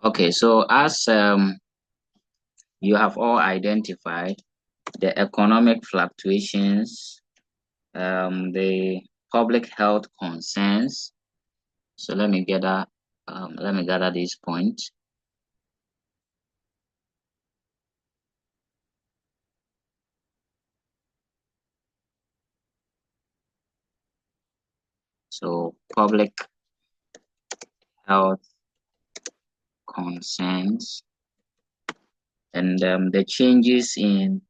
Okay, so as you have all identified the economic fluctuations, the public health concerns. So let me gather these points. So public health concerns and the changes in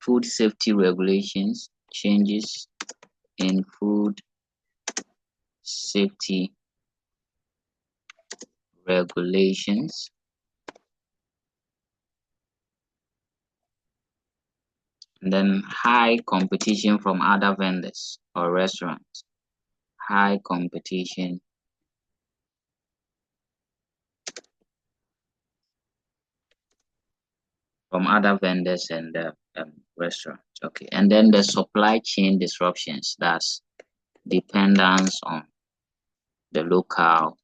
food safety regulations, changes in food safety regulations. And then high competition from other vendors or restaurants. High competition from other vendors and restaurants. Okay, and then the supply chain disruptions. That's dependence on the local.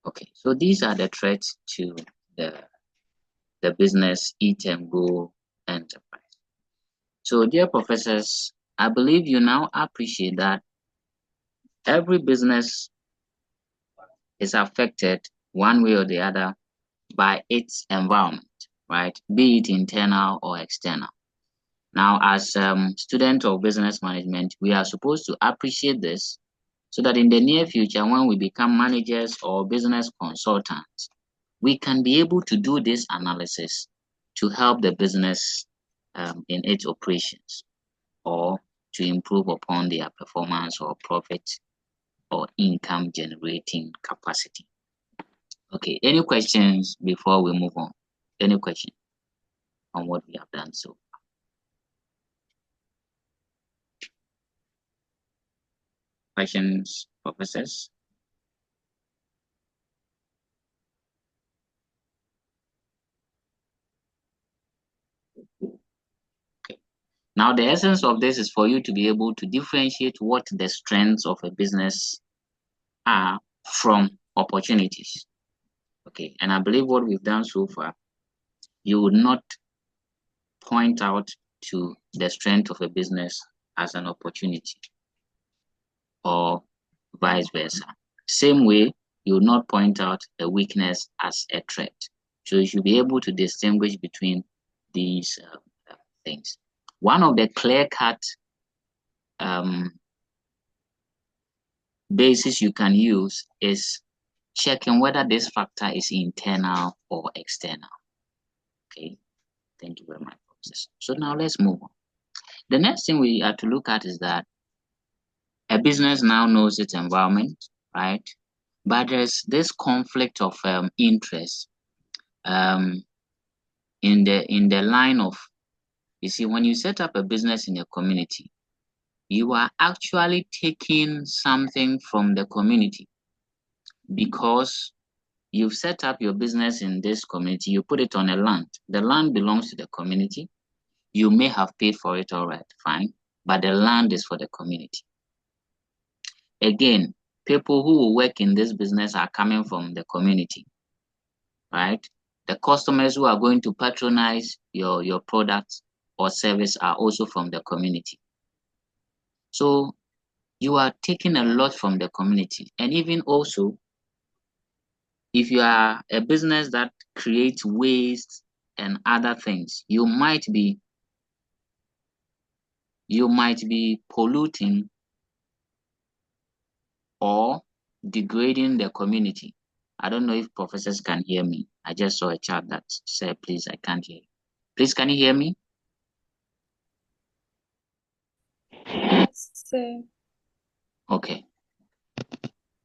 Okay, so these are the threats to the business eat and go enterprise. So, dear professors, I believe you now appreciate that every business is affected one way or the other by its environment, right? Be it internal or external. Now, as students of business management, we are supposed to appreciate this so that in the near future, when we become managers or business consultants, we can be able to do this analysis to help the business in its operations or to improve upon their performance or profit or income generating capacity. Okay, any questions before we move on? Any question on what we have done so? Questions, professors? Okay. Now, the essence of this is for you to be able to differentiate what the strengths of a business are from opportunities. Okay, and I believe what we've done so far, you would not point out to the strength of a business as an opportunity or vice versa. Same way, you will not point out a weakness as a threat. So you should be able to distinguish between these things. One of the clear-cut basis you can use is checking whether this factor is internal or external. Okay, thank you very much. So now let's move on. The next thing we have to look at is that a business now knows its environment, right? But there's this conflict of interest in the line of, you see, when you set up a business in a community, you are actually taking something from the community because you've set up your business in this community, you put it on a land. The land belongs to the community. You may have paid for it, all right, fine, but the land is for the community. Again, people who will work in this business are coming from the community, right? The customers who are going to patronize your products or service are also from the community. So you are taking a lot from the community. And even also, if you are a business that creates waste and other things, you might be polluting or degrading the community. I don't know if professors can hear me. I just saw a chat that said, please, I can't hear you. Please, can you hear me? Yes, sir. Okay.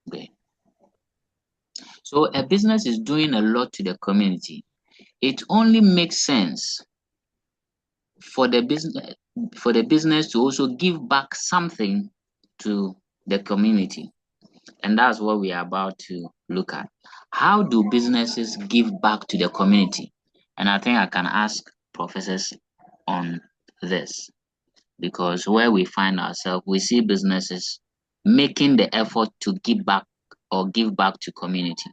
Okay. So a business is doing a lot to the community. It only makes sense for the business to also give back something to the community. And that's what we are about to look at. How do businesses give back to the community? And I think I can ask professors on this because where we find ourselves, we see businesses making the effort to give back to community.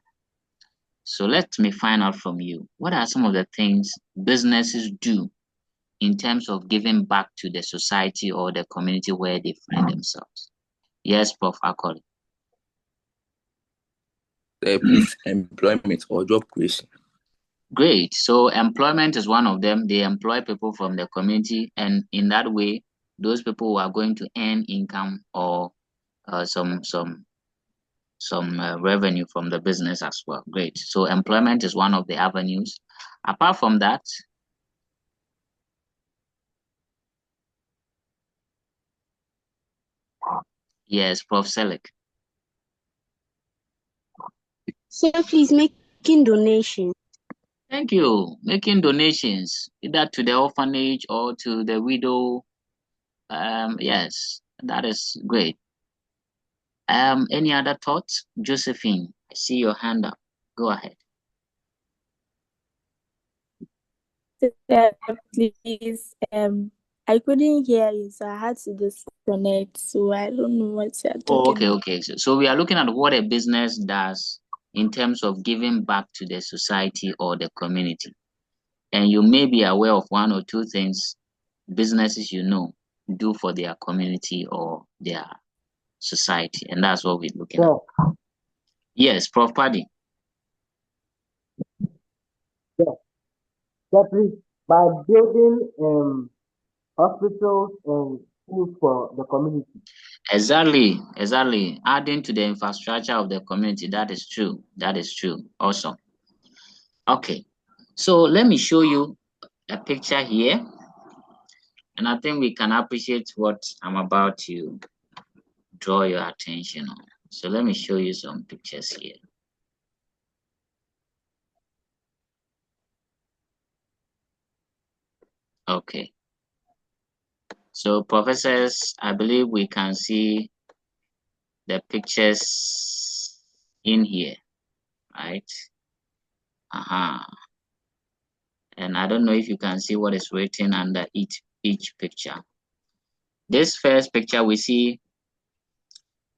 So let me find out from you, what are some of the things businesses do in terms of giving back to the society or the community where they find themselves? Yes, Prof. Akoli. Please, employment or job creation. Great. So employment is one of them. They employ people from the community, and in that way, those people are going to earn income or some revenue from the business as well. Great. So employment is one of the avenues. Apart from that, yes, Prof. Selek. So please, making donations. Thank you. Making donations, either to the orphanage or to the widow. Yes, that is great. Any other thoughts? Josephine, I see your hand up. Go ahead. Please, I couldn't hear you, so I had to disconnect. So I don't know what you're talking about. Okay. So we are looking at what a business does in terms of giving back to the society or the community. And you may be aware of one or two things businesses do for their community or their society. And that's what we're looking at. Yes, Prof. Paddy. Please, by building hospitals and schools for the community. Exactly. Adding to the infrastructure of the community. That is true. Awesome. Okay. So let me show you a picture here. And I think we can appreciate what I'm about to draw your attention on. So let me show you some pictures here. Okay. So professors, I believe we can see the pictures in here, right? And I don't know if you can see what is written under each picture. This first picture, we see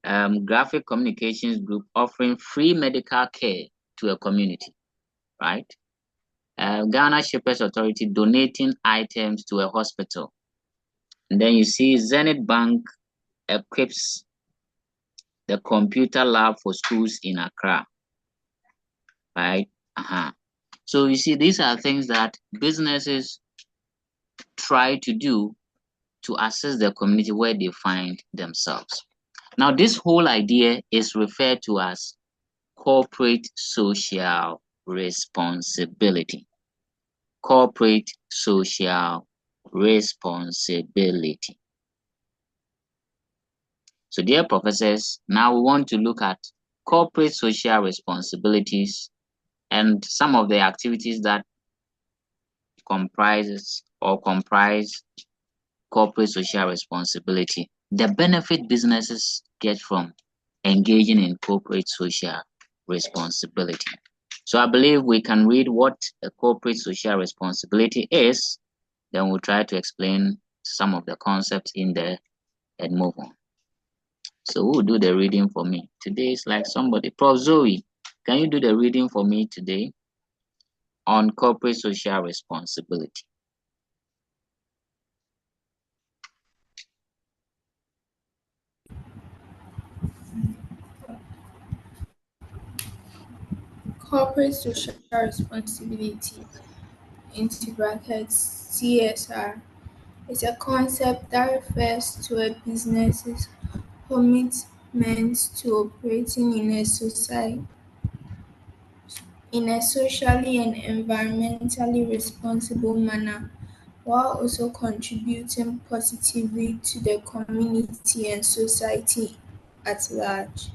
Graphic Communications Group offering free medical care to a community, right? Ghana Shepherds Authority donating items to a hospital. And then you see Zenith Bank equips the computer lab for schools in Accra, right? So you see, these are things that businesses try to do to assist the community where they find themselves. Now, this whole idea is referred to as corporate social responsibility. Corporate social responsibility. So, dear professors, now we want to look at corporate social responsibilities and some of the activities that comprise corporate social responsibility, the benefit businesses get from engaging in corporate social responsibility. So I believe we can read what a corporate social responsibility is, then we'll try to explain some of the concepts in there and move on. So who will do the reading for me? Today is like somebody. Prof. Zoe, can you do the reading for me today on corporate social responsibility? Corporate social responsibility, into brackets CSR, is a concept that refers to a business's commitment to operating in a socially and environmentally responsible manner, while also contributing positively to the community and society at large.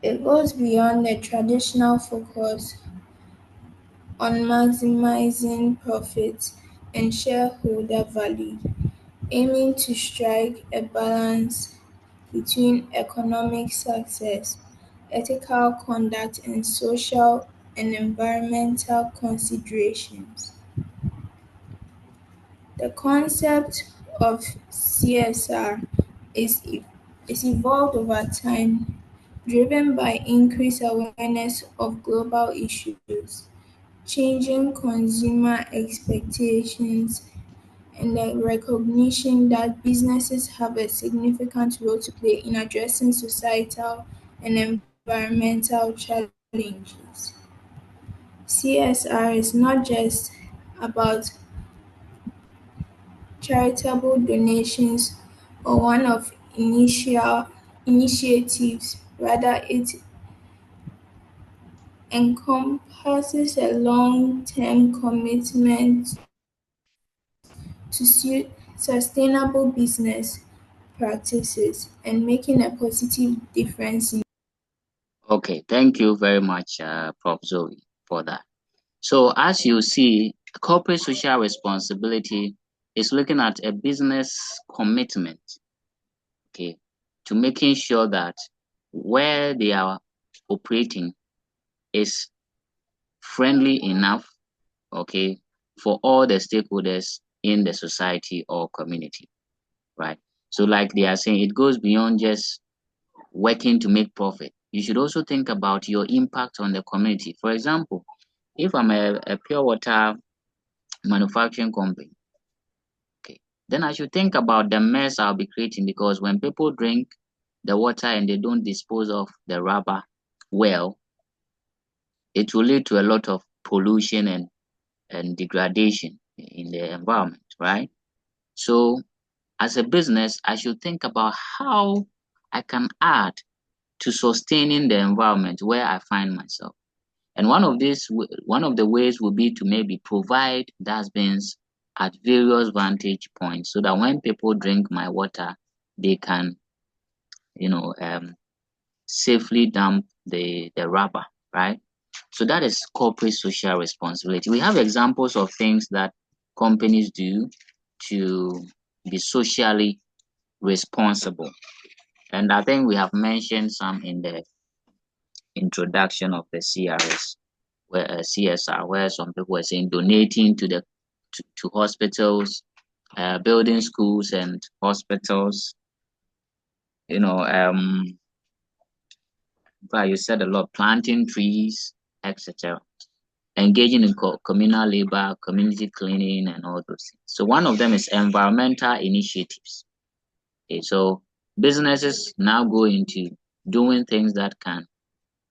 It goes beyond the traditional focus on maximizing profits and shareholder value, aiming to strike a balance between economic success, ethical conduct, and social and environmental considerations. The concept of CSR is It's evolved over time, driven by increased awareness of global issues, changing consumer expectations, and the recognition that businesses have a significant role to play in addressing societal and environmental challenges. CSR is not just about charitable donations or one-off initiatives, rather it encompasses a long-term commitment to sustainable business practices and making a positive difference in. Okay, thank you very much, Prof. Zoe, for that. So as you see, corporate social responsibility is looking at a business commitment, okay, to making sure that where they are operating is friendly enough, okay, for all the stakeholders in the society or community, right? So like they are saying, it goes beyond just working to make profit. You should also think about your impact on the community. For example, if I'm a pure water manufacturing company, okay, then I should think about the mess I'll be creating, because when people drink the water and they don't dispose of the rubber well, it will lead to a lot of pollution and degradation in the environment, right? So as a business, I should think about how I can add to sustaining the environment where I find myself. And one of the ways would be to maybe provide dustbins at various vantage points, so that when people drink my water, they can, safely dump the rubber, right? So that is corporate social responsibility. We have examples of things that companies do to be socially responsible. And I think we have mentioned some in the introduction of the CRS, where CSR, where some people were saying donating to hospitals, building schools and hospitals. But you said a lot, planting trees, etc. Engaging in communal labor, community cleaning, and all those things. So one of them is environmental initiatives. Okay, so businesses now go into doing things that can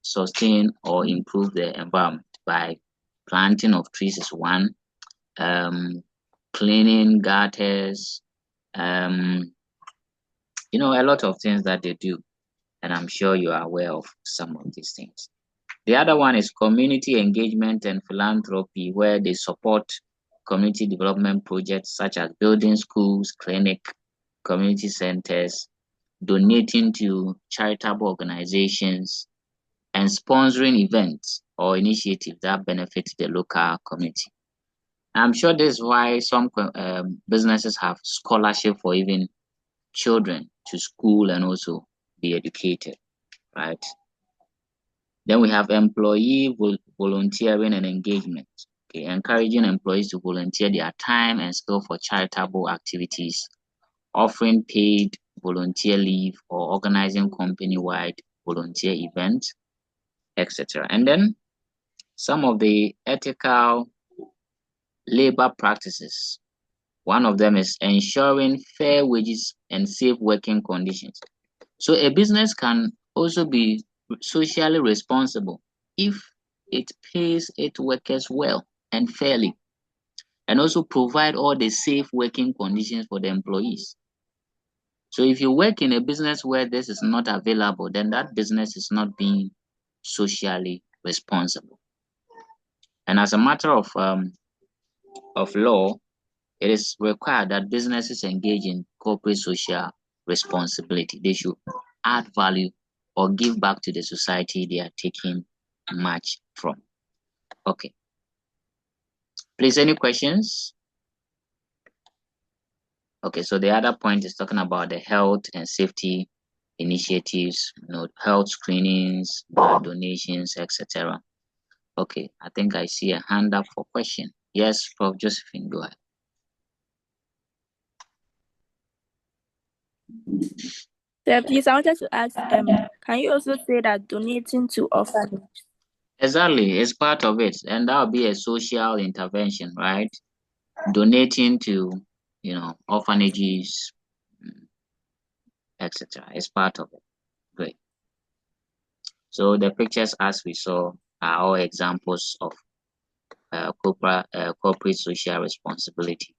sustain or improve the environment by planting of trees is one, cleaning gutters, a lot of things that they do, and I'm sure you are aware of some of these things. The other one is community engagement and philanthropy, where they support community development projects such as building schools, clinic, community centers, donating to charitable organizations, and sponsoring events or initiatives that benefit the local community. I'm sure this is why some businesses have scholarship for even children to school and also be educated, right? Then we have employee volunteering and engagement, okay, encouraging employees to volunteer their time and skill for charitable activities, offering paid volunteer leave, or organizing company-wide volunteer events, etc. And then some of the ethical labor practices. One of them is ensuring fair wages and safe working conditions. So a business can also be socially responsible if it pays its workers well and fairly, and also provide all the safe working conditions for the employees. So if you work in a business where this is not available, then that business is not being socially responsible. And as a matter of law, it is required that businesses engage in corporate social responsibility. They should add value or give back to the society they are taking much from. Okay. Please, any questions? Okay, so the other point is talking about the health and safety initiatives, health screenings, blood donations, etc. Okay, I think I see a hand up for question. Yes, Prof. Josephine, go ahead. So please, I wanted to ask, can you also say that donating to orphanage? Exactly, it's part of it, and that would be a social intervention, right? Donating to, orphanages, etc. is part of it. Great. So the pictures, as we saw, are all examples of corporate social responsibility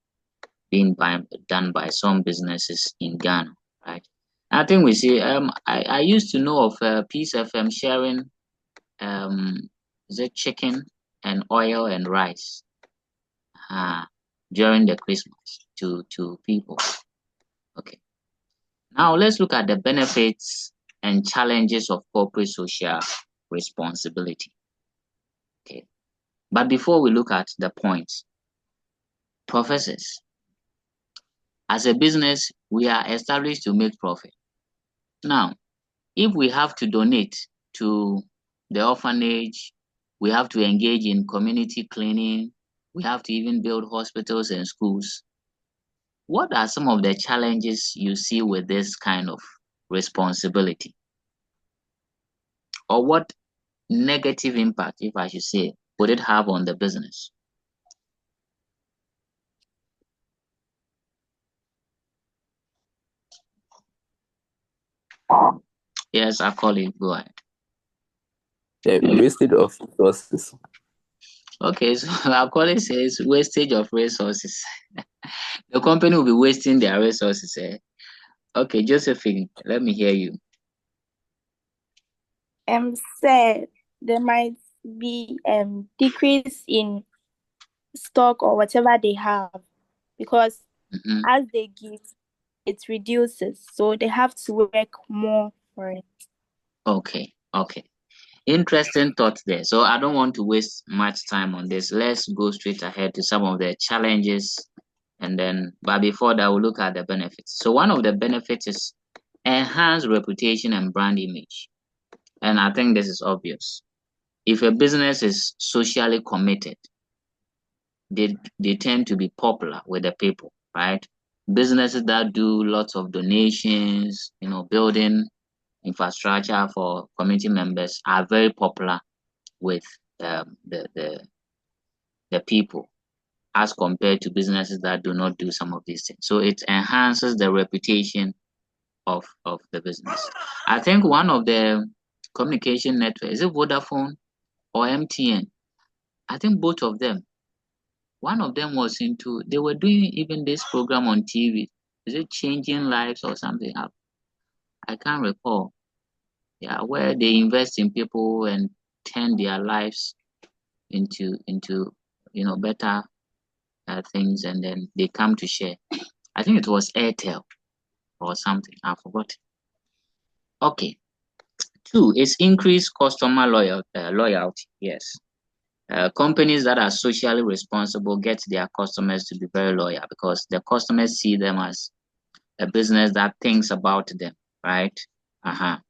being done by some businesses in Ghana, right? I think we see. I used to know of Peace FM sharing is it chicken and oil and rice during the Christmas to people. Okay. Now let's look at the benefits and challenges of corporate social responsibility. Okay. But before we look at the points, professors, as a business, we are established to make profit. Now, if we have to donate to the orphanage, we have to engage in community cleaning, we have to even build hospitals and schools. What are some of the challenges you see with this kind of responsibility? Or what negative impact, if I should say, would it have on the business? Yes, I call it. Go ahead. The wastage of resources. Okay, so our colleague says wastage of resources. The company will be wasting their resources. Okay, Josephine, let me hear you. Said there might be decrease in stock or whatever they have, because as they give, it reduces, so they have to work more for it. Okay. Interesting thoughts there. So I don't want to waste much time on this. Let's go straight ahead to some of the challenges, but before that, we'll look at the benefits. So one of the benefits is enhanced reputation and brand image. And I think this is obvious. If a business is socially committed, they tend to be popular with the people, right? Businesses that do lots of donations, building infrastructure for community members are very popular with the people, as compared to businesses that do not do some of these things. So it enhances the reputation of the business. I think one of the communication networks, is it Vodafone or MTN? I think both of them. One of them they were doing even this program on TV. Is it Changing Lives or something? I can't recall. Yeah, where they invest in people and turn their lives into better things, and then they come to share. I think it was Airtel or something. I forgot. Okay. 2 is increased customer loyalty. Yes. Companies that are socially responsible get their customers to be very loyal because the customers see them as a business that thinks about them, right? And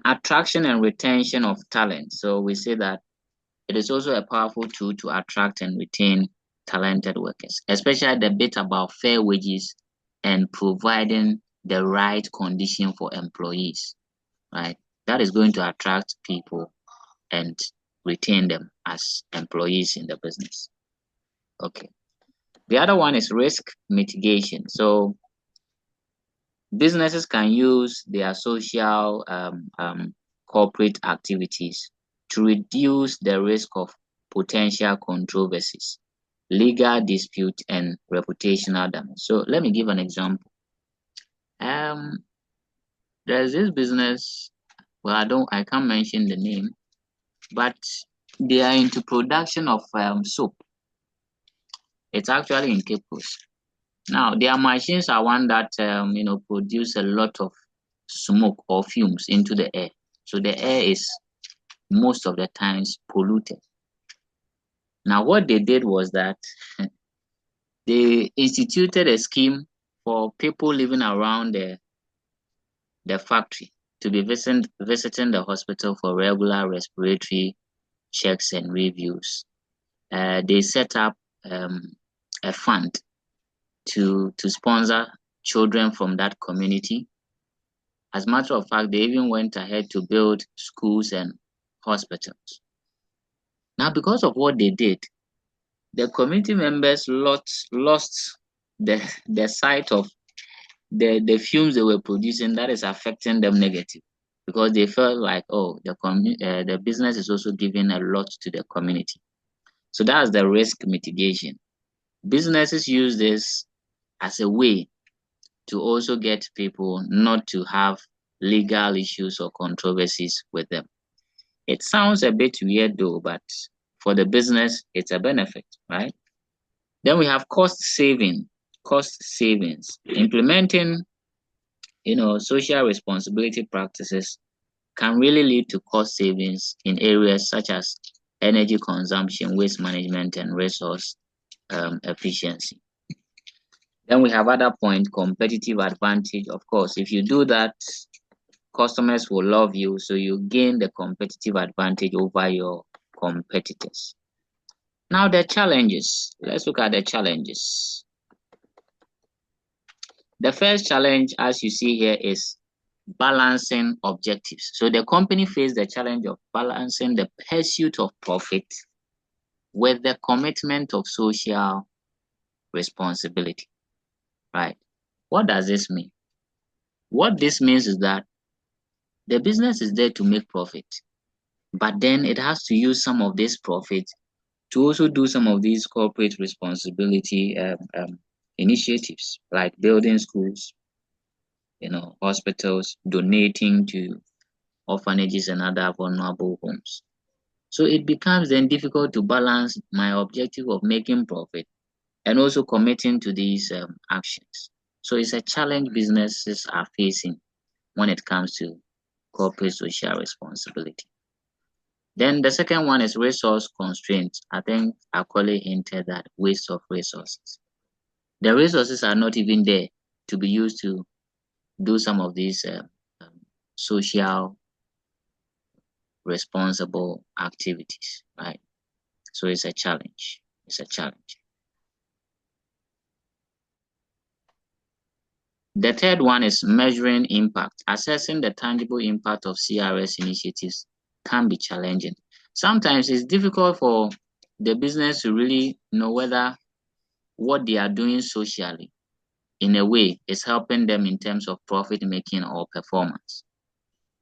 attraction and retention of talent. So we say that it is also a powerful tool to attract and retain talented workers, especially the bit about fair wages and providing the right condition for employees, right? That is going to attract people and retain them as employees in the business. Okay. The other one is risk mitigation. So businesses can use their social corporate activities to reduce the risk of potential controversies, legal dispute, and reputational damage. So let me give an example. There's this business, well, I can't mention the name, but they are into production of soap. It's actually in Cape Coast. Now, their machines are one that produce a lot of smoke or fumes into the air. So the air is most of the times polluted. Now, what they did was that they instituted a scheme for people living around the factory to be visiting the hospital for regular respiratory checks and reviews. They set up a fund to sponsor children from that community As a matter of fact, they even went ahead to build schools and hospitals. Now, because of what they did, the community members lost the sight of the fumes they were producing that is affecting them negative, because they felt like, oh, the business is also giving a lot to the community. So that's the risk mitigation. Businesses use this as a way to also get people not to have legal issues or controversies with them. It sounds a bit weird though, but for the business, it's a benefit, right? Then we have cost savings. Implementing, social responsibility practices can really lead to cost savings in areas such as energy consumption, waste management, and resource efficiency. Then we have other point, competitive advantage. Of course, if you do that, customers will love you, so you gain the competitive advantage over your competitors. Now the challenges. Let's look at the challenges. The first challenge, as you see here, is balancing objectives. So the company faced the challenge of balancing the pursuit of profit with the commitment of social responsibility, right? What does this mean? What this means is that the business is there to make profit, but then it has to use some of this profit to also do some of these corporate responsibility initiatives, like building schools, hospitals, donating to orphanages and other vulnerable homes. So it becomes then difficult to balance my objective of making profit and also committing to these actions. So it's a challenge businesses are facing when it comes to corporate social responsibility. Then the second one is resource constraints. I think Akole hinted that waste of resources. The resources are not even there to be used to do some of these social responsible activities, right? So it's a challenge. It's a challenge. The third one is measuring impact. Assessing the tangible impact of CRS initiatives can be challenging. Sometimes it's difficult for the business to really know whether what they are doing socially in a way is helping them in terms of profit making or performance,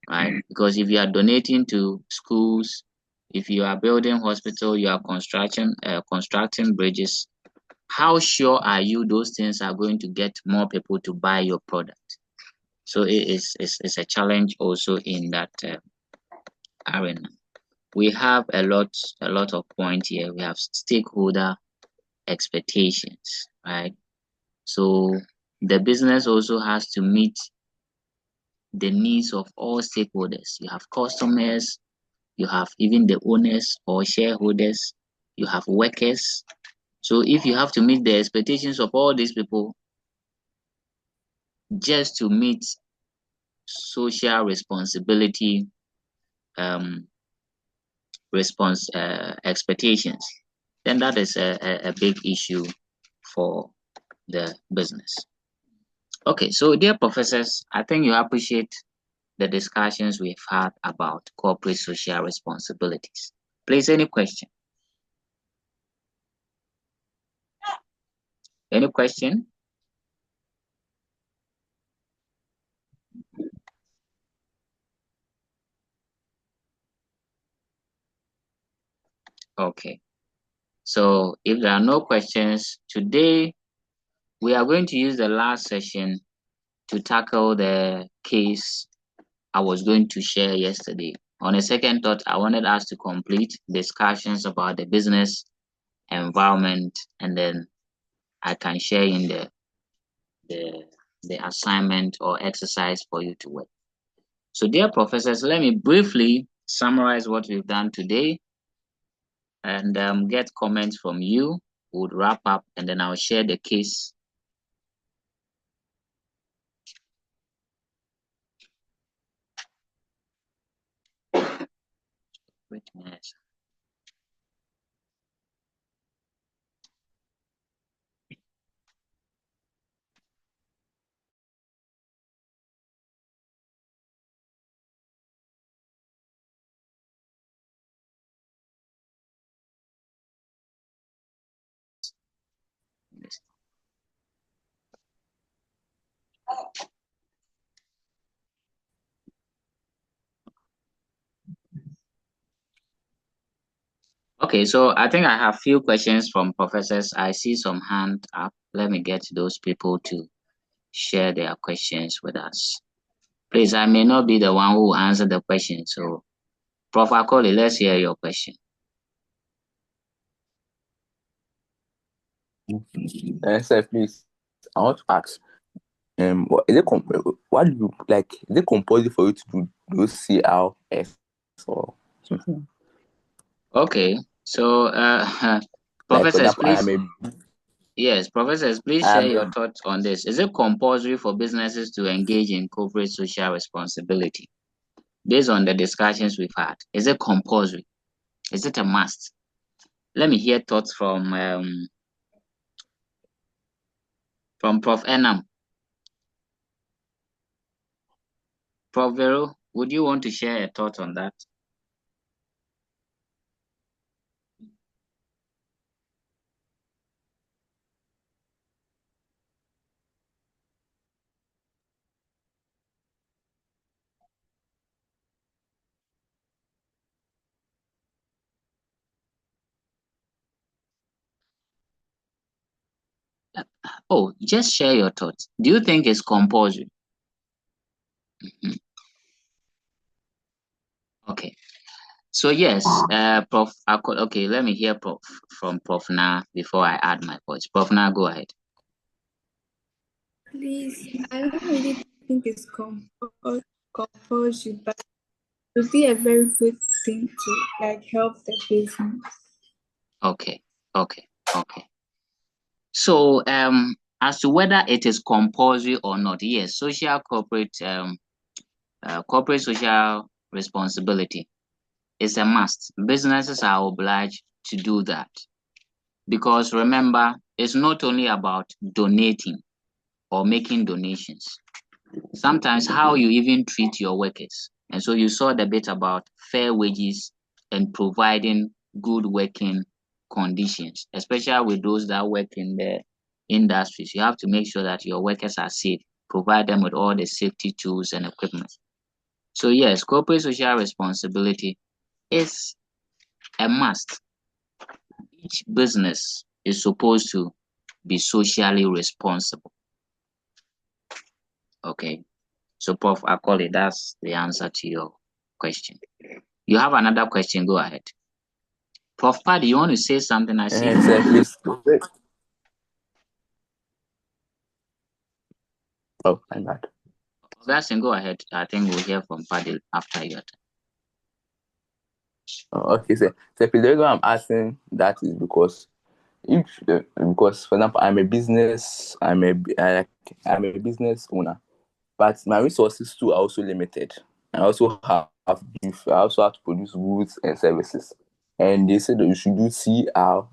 right? Because if you are donating to schools, if you are building hospital, you are constructing bridges, how sure are you those things are going to get more people to buy your product? So it's a challenge also in that arena. We have a lot of points here. We have stakeholder expectations, right? So the business also has to meet the needs of all stakeholders. You have customers, you have even the owners or shareholders, you have workers. So if you have to meet the expectations of all these people just to meet social responsibility expectations, then that is a big issue for the business. Okay, so dear professors, I think you appreciate the discussions we've had about corporate social responsibilities. Please, any question? Any question? Okay. So if there are no questions, today we are going to use the last session to tackle the case I was going to share yesterday. On a second thought, I wanted us to complete discussions about the business environment, and then I can share in the assignment or exercise for you to work. So dear professors, let me briefly summarize what we've done today and get comments from you. We'll wrap up and then I'll share the case. Wait a minute. Okay, so I think I have few questions from professors. I see some hand up. Let me get those people to share their questions with us. Please, I may not be the one who answer the question. So, Prof. Akoli, let's hear your question. Sir, please, I want to ask, what is it? What do you like? Is it compulsory for you to do CLS or something? Okay, so Like, for professors, example, please. Yes, professors, please share your thoughts on this. Is it compulsory for businesses to engage in corporate social responsibility? Based on the discussions we've had, is it compulsory? Is it a must? Let me hear thoughts from Prof. Enam. Prof. Vero, would you want to share a thought on that? Oh, just share your thoughts. Do you think it's compulsory? Okay. So yes, Prof. Okay, let me hear from Prof. Na before I add my voice. Prof. Na, go ahead. Please, I don't really think it's compulsory, but it would be a very good thing to like help the business. Okay. So as to whether it is compulsory or not, yes, corporate social responsibility is a must. Businesses are obliged to do that because remember, it's not only about donating or making donations. Sometimes how you even treat your workers. And so you saw the bit about fair wages and providing good working conditions, especially with those that work in the industries. You have to make sure that your workers are safe, provide them with all the safety tools and equipment. So yes, corporate social responsibility is a must. Each business is supposed to be socially responsible. Okay. So Prof. Akoli, that's the answer to your question. You have another question, go ahead. Prof. Paddy, you want to say something? I see. Please. Oh, my bad. Augustine, go ahead. I think we'll hear from Paddy after your turn. Okay, so the reason I'm asking that is because because for example, I'm a business owner, but my resources too are also limited. I also have beef. I also have to produce goods and services, and they said that you should do CR.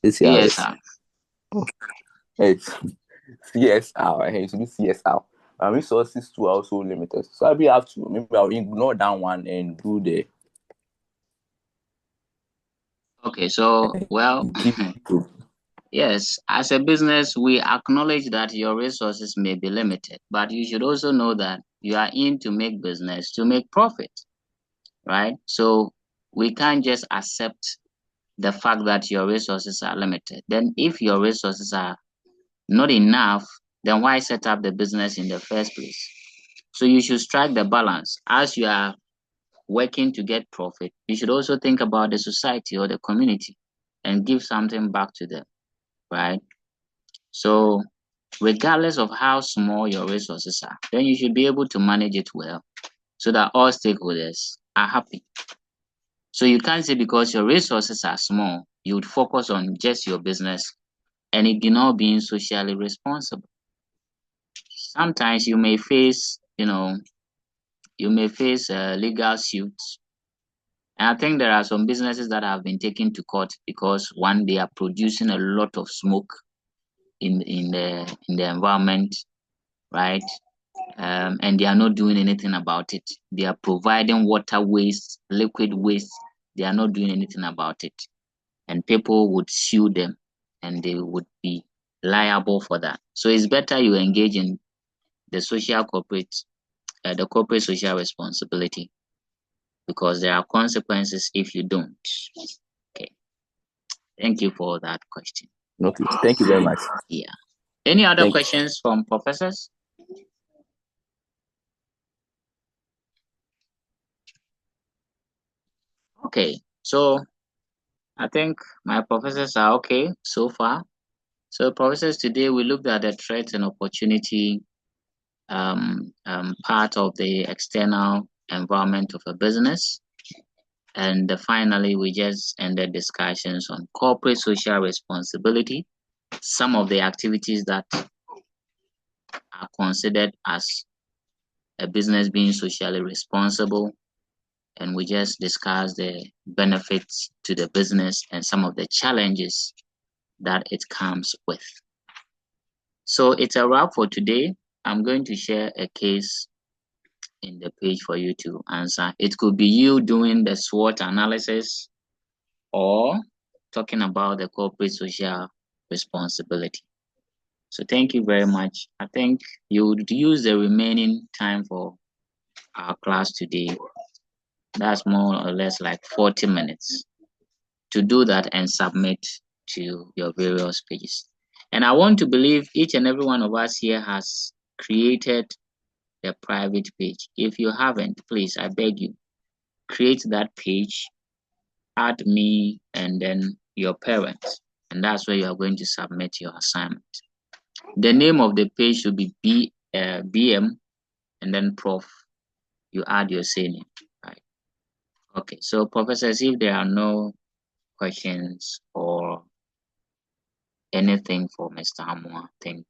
CSR. It's CSR. You should do CSR. My resources too are also limited, so maybe I'll ignore that one and do the. Okay, so well, yes, as a business, we acknowledge that your resources may be limited, but you should also know that you are in to make business to make profit, right? So we can't just accept the fact that your resources are limited. Then if your resources are not enough, then why set up the business in the first place? So you should strike the balance. As you are working to get profit, you should also think about the society or the community and give something back to them, right? So regardless of how small your resources are, then you should be able to manage it well so that all stakeholders are happy. So you can't say because your resources are small, you would focus on just your business and ignore being socially responsible. Sometimes you may face, legal suits. And I think there are some businesses that have been taken to court because one, they are producing a lot of smoke in the environment, right? And they are not doing anything about it. They are providing water waste, liquid waste. They are not doing anything about it. And people would sue them and they would be liable for that. So it's better you engage in the corporate social responsibility because there are consequences if you don't. Okay. Thank you for that question. Okay, thank you very much. Yeah. Any other questions from professors? Okay, so I think my professors are okay so far. So professors, today we looked at the threat and opportunity part of the external environment of a business. And finally, we just ended discussions on corporate social responsibility, some of the activities that are considered as a business being socially responsible. And we just discussed the benefits to the business and some of the challenges that it comes with. So it's a wrap for today. I'm going to share a case in the page for you to answer. It could be you doing the SWOT analysis or talking about the corporate social responsibility. So thank you very much. I think you would use the remaining time for our class today. That's more or less like 40 minutes to do that and submit to your various pages. And I want to believe each and every one of us here has created a private page. If you haven't, please, I beg you, create that page, add me and then your parents, and that's where you are going to submit your assignment. The name of the page should be BM and then Prof. You add your surname, right? Okay, so professors, if there are no questions or anything for Mr. Amoah, I think